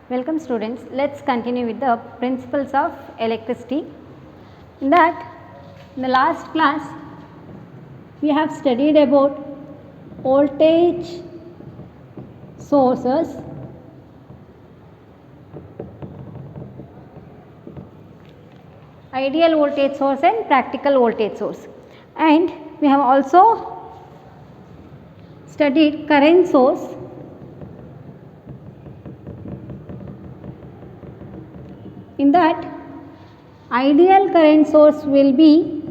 Welcome students, let's continue with the principles of electricity. In that, in the last class, we have studied about voltage sources, ideal voltage source and practical voltage source, and we have also studied current source, in that ideal current source will be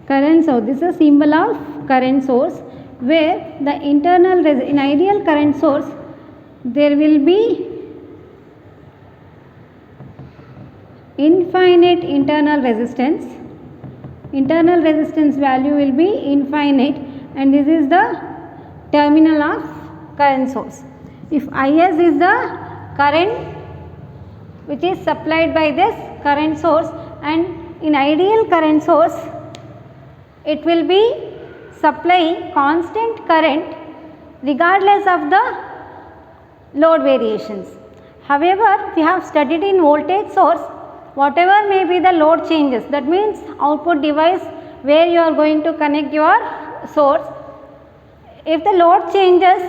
current source. This is a symbol of current source, where the internal in ideal current source there will be infinite internal resistance. Internal resistance value will be infinite, and this is the terminal of current source. If Is is the current which is supplied by this current source, and in ideal current source it will be supplying constant current regardless of the load variations. However, we have studied in voltage source, whatever may be the load changes, that means output device where you are going to connect your source, if the load changes,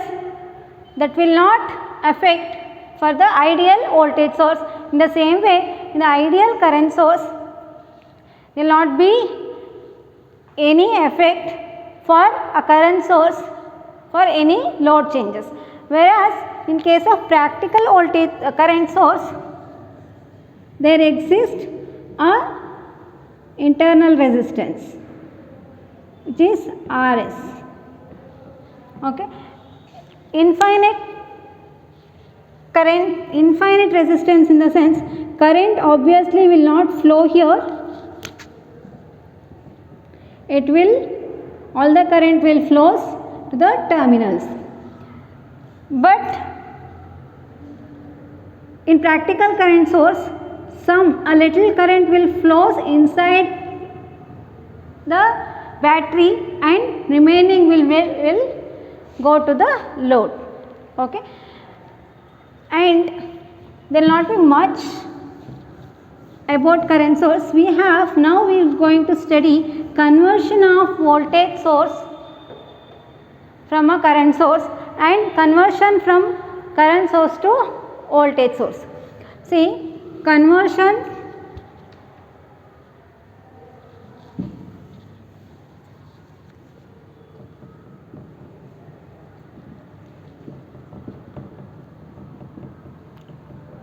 that will not affect for the ideal voltage source. In the same way, in the ideal current source there will not be any effect for a current source for any load changes, whereas in case of practical voltage current source there exists a internal resistance which is Rs. Okay. Infinite current, infinite resistance in the sense current obviously will not flow here, it will, all the current will flows to the terminals, but in practical current source a little current will flows inside the battery and remaining will go to the load. Okay, and there will not be much about current source. We have now we are going to study conversion of voltage source from a current source and conversion from current source to voltage source. See, conversion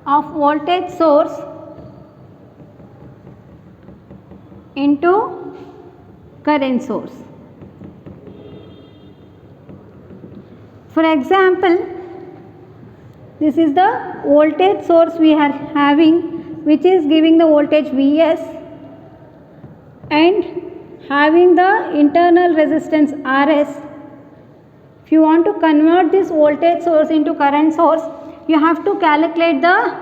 of voltage source into current source. For example, this is the voltage source we are having, which is giving the voltage Vs and having the internal resistance Rs. If you want to convert this voltage source into current source, you have to calculate the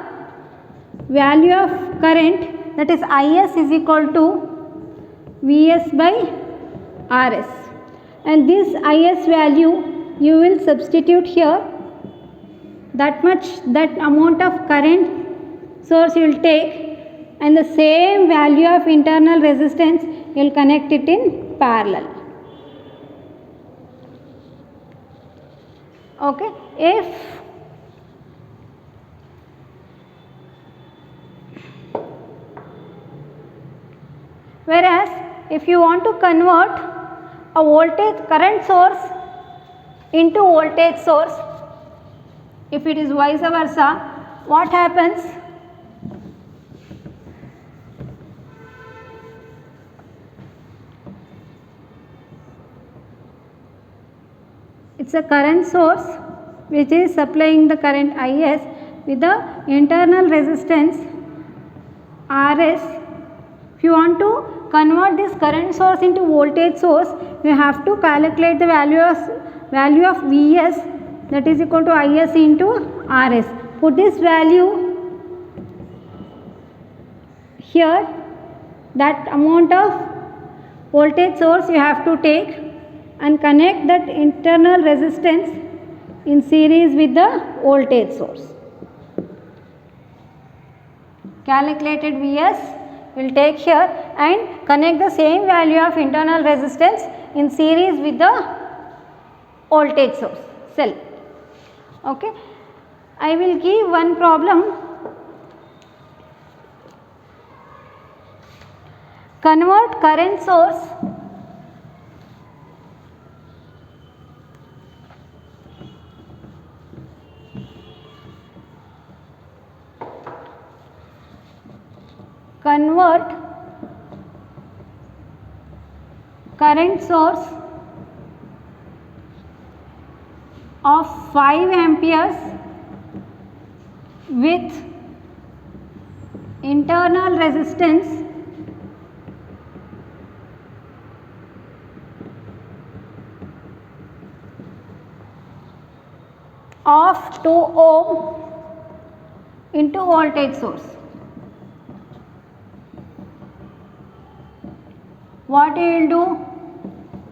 value of current, that is Is is equal to Vs by Rs, and this Is value you will substitute here, that amount of current source you will take, and the same value of internal resistance you will connect it in parallel. Okay, whereas if you want to convert a voltage current source into voltage source, if it is vice versa, what happens? It's a current source which is supplying the current Is with the internal resistance Rs. If you want to convert this current source into voltage source, you have to calculate the value of Vs, that is equal to Is into Rs. Put this value here, that amount of voltage source you have to take and connect that internal resistance in series with the voltage source. Calculated Vs will take here and connect the same value of internal resistance in series with the voltage source cell. Okay. I will give one problem. Convert current source of 5 amperes with internal resistance of 2 ohm into voltage source. What we will do?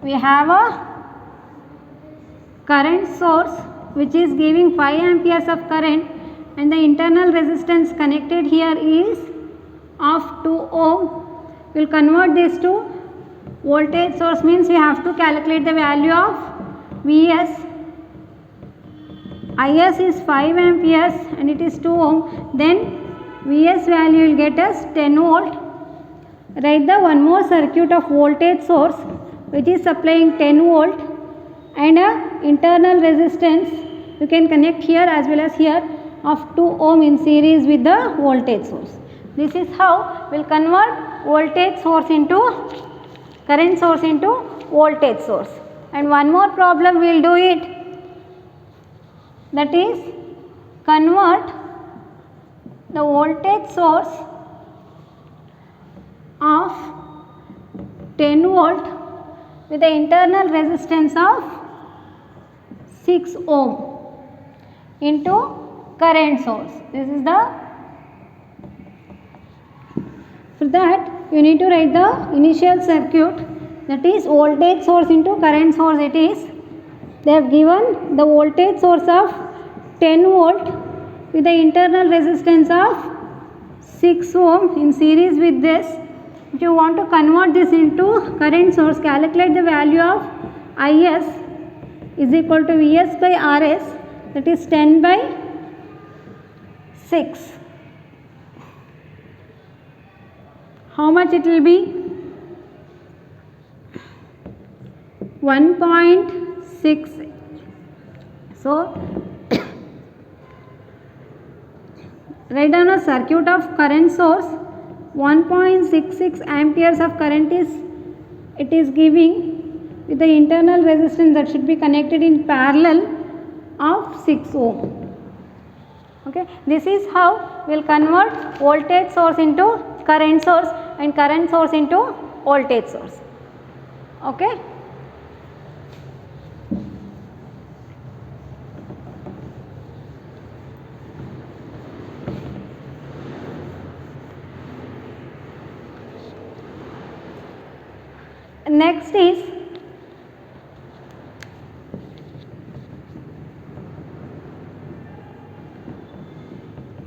We have a current source which is giving 5 amperes of current, and the internal resistance connected here is of 2 ohm. We will convert this to voltage source, means we have to calculate the value of Vs. Is is 5 amperes and it is 2 ohm, then Vs value will get us 10 volt. Write the one more circuit of voltage source which is supplying 10 volt and a internal resistance you can connect here as well as here of 2 ohm in series with the voltage source. This is how we will convert voltage source into current source into voltage source. And one more problem we will do it, that is convert the voltage source of 10 volt with the internal resistance of 6 ohm into current source. This is the, for that you need to write the initial circuit, that is voltage source into current source. It is, they have given the voltage source of 10 volt with the internal resistance of 6 ohm in series with this. If you want to convert this into current source, calculate the value of Is is equal to Vs by Rs, that is 10 by 6. How much it will be? 1.6. So write down a circuit of current source. 1.66 amperes of current it is giving with the internal resistance that should be connected in parallel of 6 ohm. Okay, this is how we will convert voltage source into current source and current source into voltage source. Okay. Next is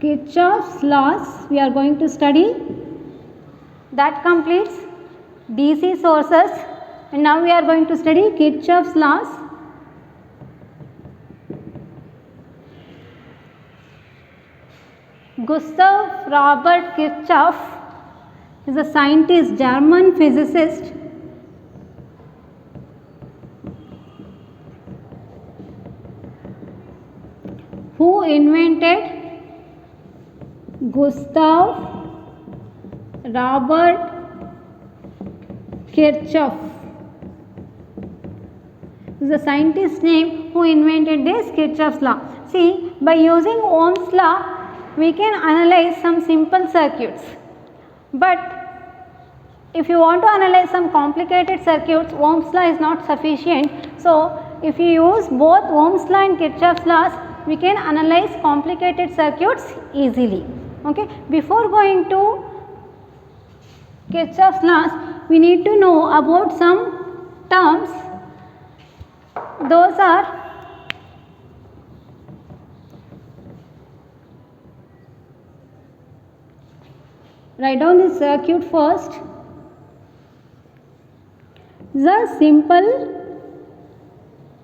Kirchhoff's laws we are going to study. That completes DC sources, and now we are going to study Kirchhoff's laws. Gustav Robert Kirchhoff is a scientist, German physicist, who invented Gustav Robert Kirchhoff. This is a scientist name who invented this Kirchhoff's law. See, by using Ohm's law, we can analyze some simple circuits. But if you want to analyze some complicated circuits, Ohm's law is not sufficient. So, if you use both Ohm's law and Kirchhoff's laws, we can analyze complicated circuits easily. Okay. Before going to Kirchhoff's laws, we need to know about some terms those are write down this circuit first. The simple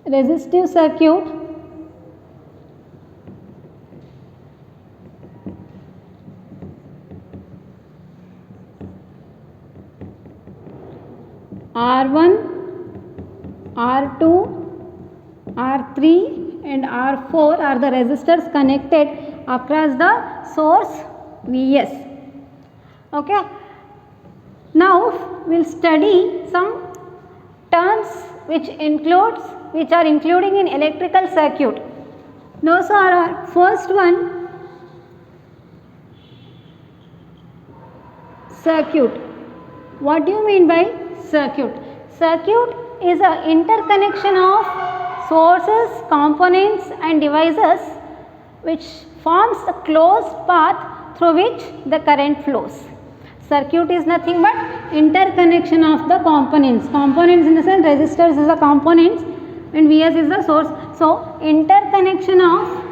resistive circuit R1, R2, R3 and R4 are the resistors connected across the source Vs. Okay. Now we will study some terms which are including in electrical circuit. Now, so our first one, circuit. What do you mean by circuit? Circuit is an interconnection of sources, components and devices which forms a closed path through which the current flows. Circuit is nothing but interconnection of the components. Components in the sense resistors is the components and Vs is the source. So, interconnection of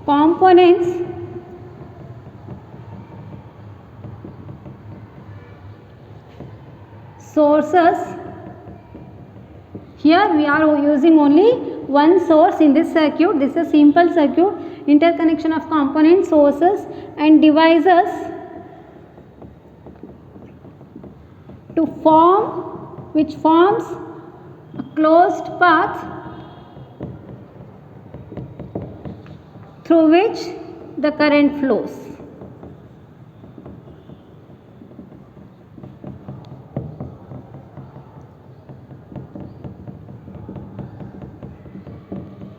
components sources. Here we are using only one source in this circuit. This is a simple circuit. Interconnection of components, sources and devices to which forms a closed path through which the current flows.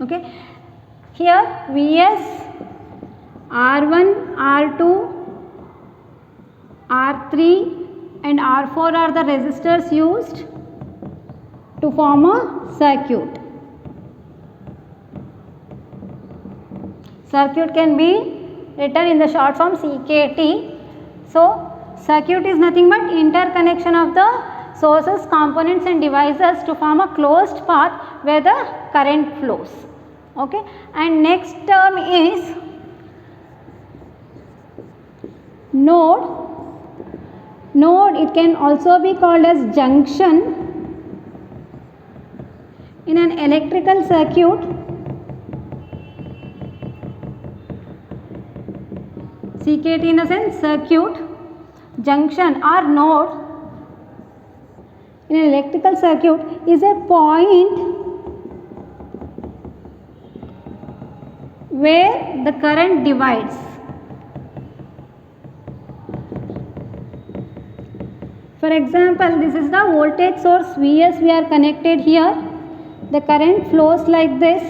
Okay. Here Vs, R1, R2, R3 and R4 are the resistors used to form a circuit. Circuit can be written in the short form CKT. So, circuit is nothing but interconnection of the sources, components and devices to form a closed path where the current flows. Okay. And next term is node. Node, it can also be called as junction. In an electrical circuit, CKT in the sense circuit, junction or node in an electrical circuit is a point where the current divides. For example, this is the voltage source Vs we are connected here. The current flows like this.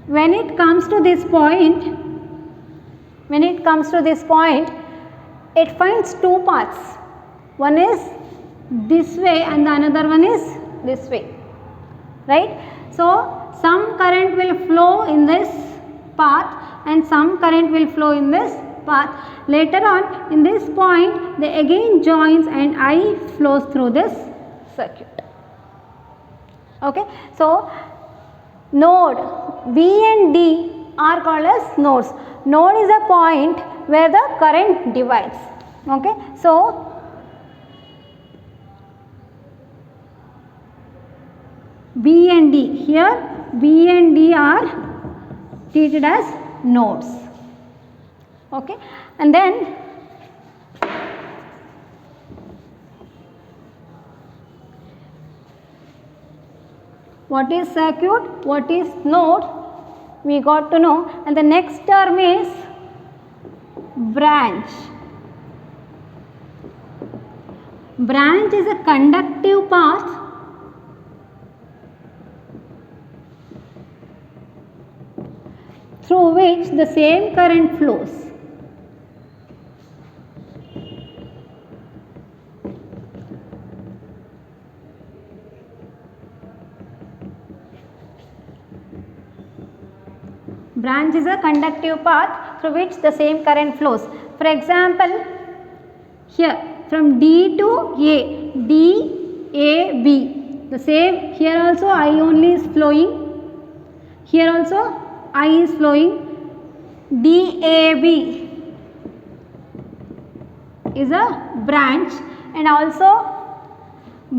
When it comes to this point, it finds two paths. One is this way and the another one is this way, right? So, some current will flow in this path and some current will flow in this path. Later on in this point they again joins and I flows through this circuit. Okay. So, node B and D are called as nodes. Node is a point where the current divides. Okay. So, B and D, here B and D are treated as nodes. Okay. And then what is circuit, what is node, we got to know. And the next term is branch. Branch is a conductive path through which the same current flows. Branch is a conductive path through which the same current flows. For example, here from D to A, D, A, B. The same here also I only is flowing. Here also I is flowing. D, A, B is a branch, and also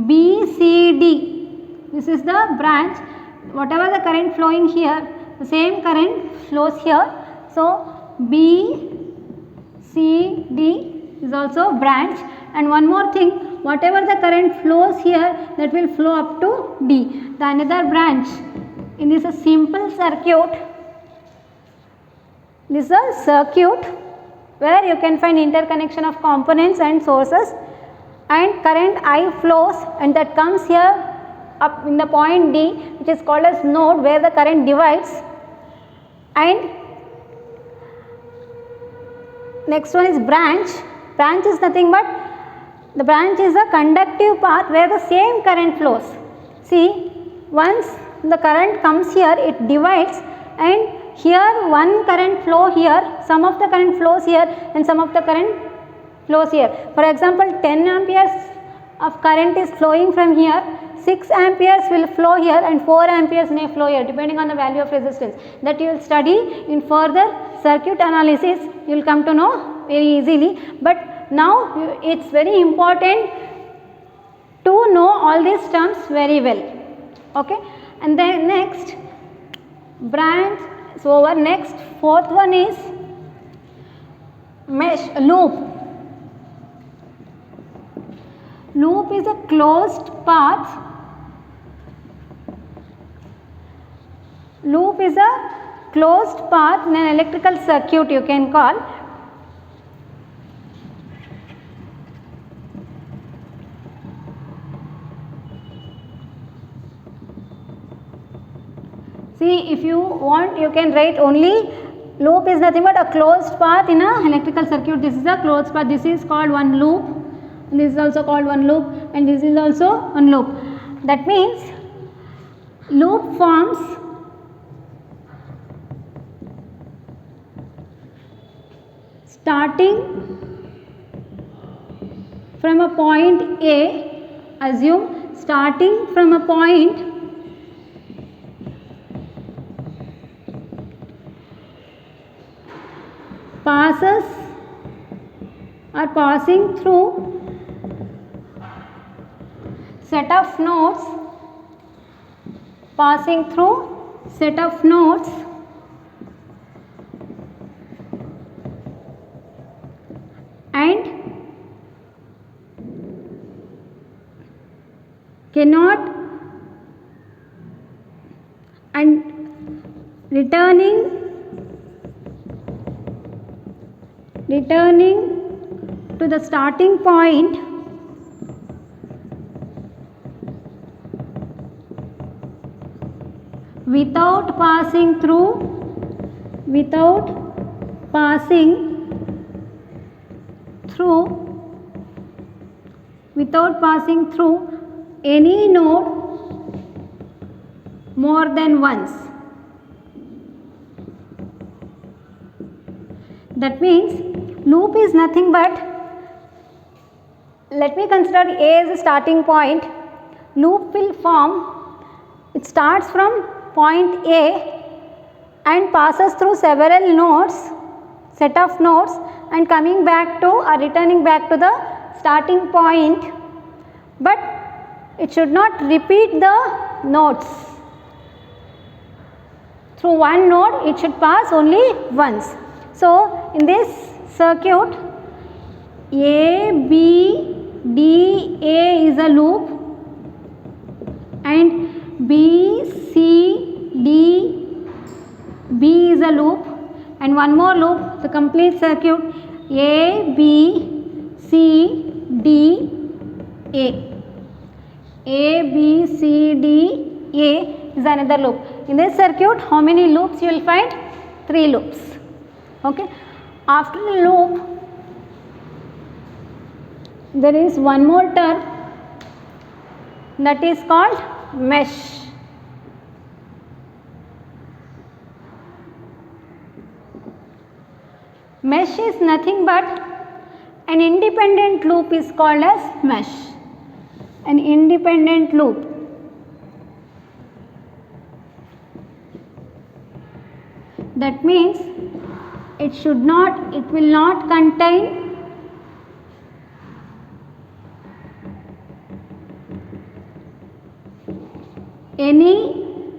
B, C, D. This is the branch. Whatever the current flowing here, the same current flows here. So B, C, D is also branch. And one more thing, whatever the current flows here, that will flow up to D, the another branch. In this a simple circuit, this is a circuit where you can find interconnection of components and sources, and current I flows, and that comes here up in the point D, which is called as node, where the current divides. And next one is branch. Branch is nothing but, the branch is a conductive path where the same current flows. See, once the current comes here, it divides, and here one current flow here, some of the current flows here and some of the current flows here. For example, 10 amperes of current is flowing from here, 6 amperes will flow here and 4 amperes may flow here, depending on the value of resistance. That you will study in further circuit analysis, you will come to know very easily. But now it is very important to know all these terms very well. Okay. And then next, branch is over. Next, fourth one is mesh, loop. Loop is a closed path. Loop is a closed path in an electrical circuit, you can call. See, if you want, you can write only loop is nothing but a closed path in an electrical circuit. This is a closed path. This is called one loop. And this is also called one loop, and this is also one loop. That means loop forms starting from a point A. Assume starting from a point passes or passing through set of nodes, passing through set of nodes and cannot, and returning to the starting point without passing through any node more than once. That means loop is nothing but, let me consider A as a starting point. Loop will form, it starts from point A and passes through several nodes, set of nodes, and coming back to or returning back to the starting point, but it should not repeat the nodes. Through one node it should pass only once. So in this circuit, A, B, D, A is a loop, and B, C, D, B is a loop, and one more loop, the complete circuit A, B, C, D, A. A, B, C, D, A is another loop. In this circuit, how many loops you will find? 3 loops. Okay. After the loop, there is one more term that is called mesh. Mesh is nothing but a An independent loop is called as mesh. An independent loop. That means it will not contain any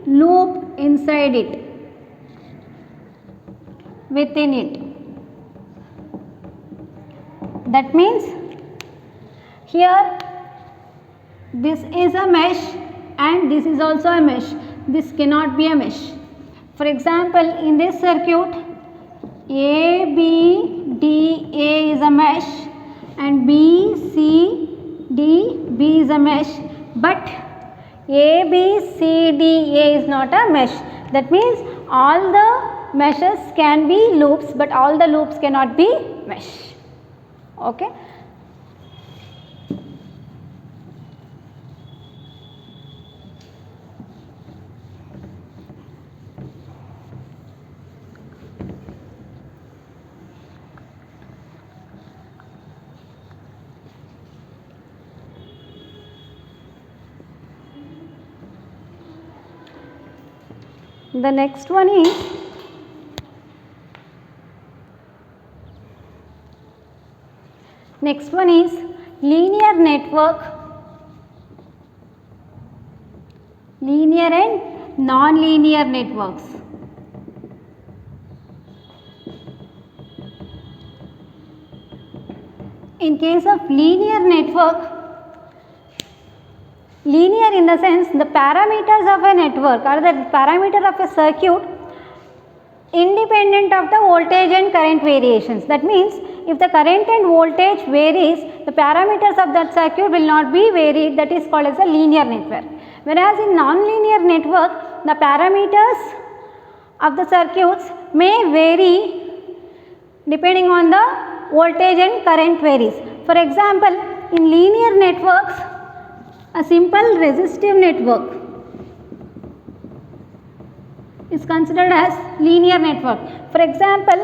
loop inside it, within it. That means here this is a mesh and this is also a mesh. This cannot be a mesh. For example, in this circuit, A, B, D, A is a mesh and B, C, D, B is a mesh, but A, B, C, D, A is not a mesh. That means all the meshes can be loops, but all the loops cannot be mesh. Okay. The next one is linear network, linear and non-linear networks. In case of linear network, linear in the sense the parameters of a network or the parameter of a circuit independent of the voltage and current variations. That means if the current and voltage varies, the parameters of that circuit will not be varied. That is called as a linear network. Whereas in non-linear network, the parameters of the circuits may vary depending on the voltage and current varies. For example, in linear networks, a simple resistive network is considered as linear network. For example,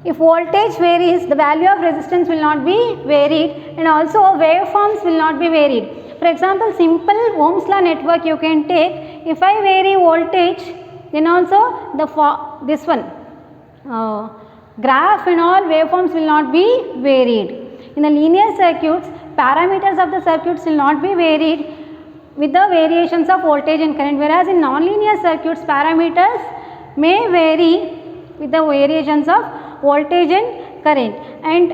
if voltage varies, the value of resistance will not be varied and also waveforms will not be varied. For example, simple Ohm's law network you can take. If I vary voltage, then also this one graph and all waveforms will not be varied. In the linear circuits, parameters of the circuits will not be varied with the variations of voltage and current, whereas in non-linear circuits, parameters may vary with the variations of voltage and current. And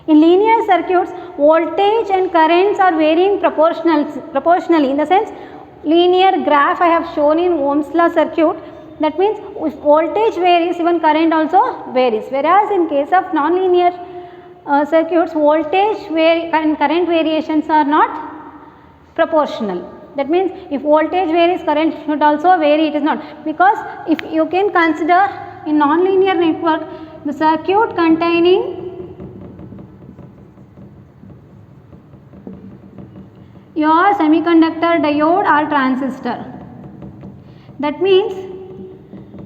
in linear circuits, voltage and currents are varying proportionally, in the sense linear graph I have shown in Ohm's law circuit. That means if voltage varies, even current also varies, whereas in case of non-linear circuits, voltage and current variations are not proportional. That means if voltage varies, current should also vary. It is not, because if you can consider in non-linear network the circuit containing your semiconductor, diode or transistor. That means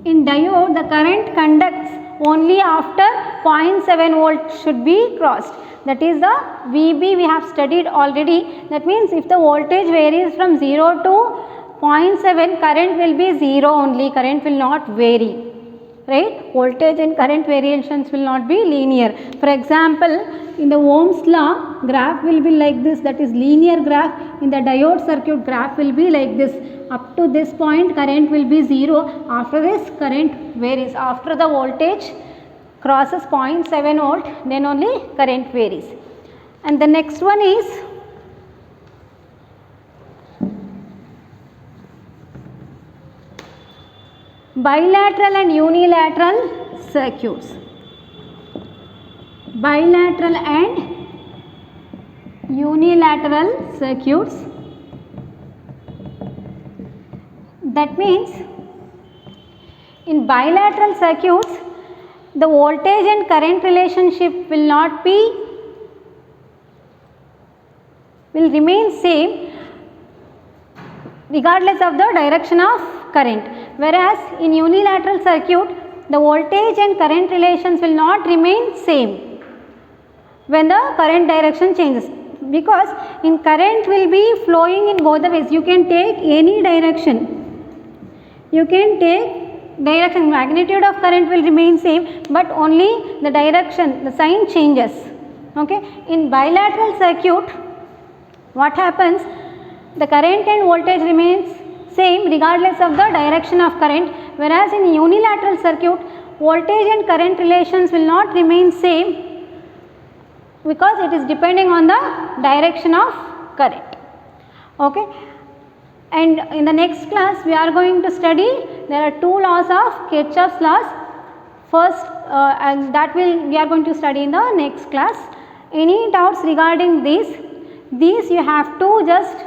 in diode the current conducts only after 0.7 volt should be crossed. That is the VB we have studied already. That means if the voltage varies from 0 to 0.7, current will be 0 only, current will not vary. Right? Voltage and current variations will not be linear. For example, in the Ohm's law, graph will be like this, that is linear graph. In the diode circuit, graph will be like this. Up to this point, current will be 0. After this, current varies. After the voltage crosses 0.7 volt, then only current varies. And the next one is bilateral and unilateral circuits. Bilateral and unilateral circuits. That means in bilateral circuits, the voltage and current relationship will remain same regardless of the direction of current, whereas in unilateral circuit the voltage and current relations will not remain same. when the current direction changes, because in current will be flowing in both the ways. You can take any direction, you can take direction, magnitude of current will remain same, but only the direction, the sign changes. Okay. In bilateral circuit, what happens, the current and voltage remains same regardless of the direction of current, whereas in unilateral circuit, voltage and current relations will not remain same, because it is depending on the direction of current. Okay. And in the next class we are going to study, there are two laws of Kirchhoff's laws. First and that we are going to study in the next class. Any doubts regarding these you have to just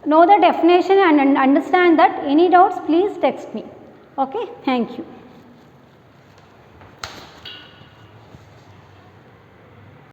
know the definition and understand that. Any doubts, please text me. Okay. Thank you.